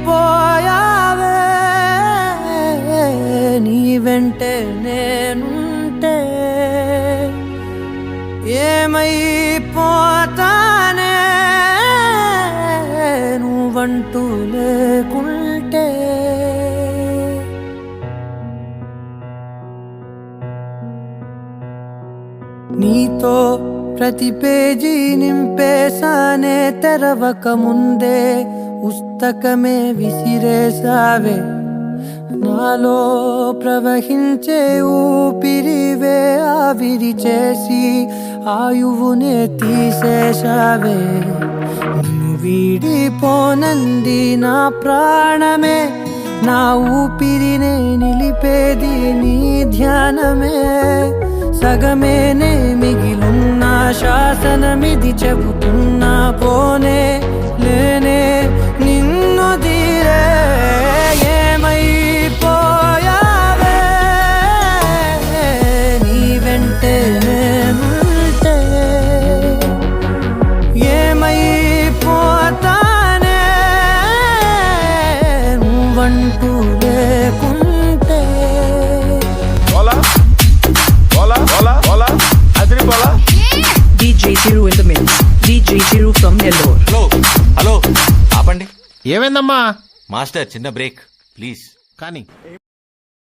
ఏమైపోయావే నీ వెంటే నేనుంటే ఏమైపోతానే నువ్వంటూ లేకుంటే నీతో ప్రతి పేజీ నింపేసానే తెరవక ముందే పుస్తకమే విసిరేసావే నాలో ప్రవహించే ఊపిరివే ఆవిరి చేసి ఆయువునే తీసేశావే నిన్ను వీడిపోనంది నా ప్రాణమే నా ఊపిరినే నిలిపేది నీ ధ్యానమే సగమేనే మిగిలున్న శాసనమిది చెబుతున్నా పోనే లేనే నిన్ను తీరే ఏమైపోయావే నీ వెంటే నేనుంటే ఏమైపోతానే నువ్వంటూ లేకుంటే DJ Thiru in the mix. DJ Thiru from Nellore. Hello ఆపండి. ఏమైందమ్మా? మాస్టర్ చిన్న బ్రేక్ ప్లీజ్. కానీ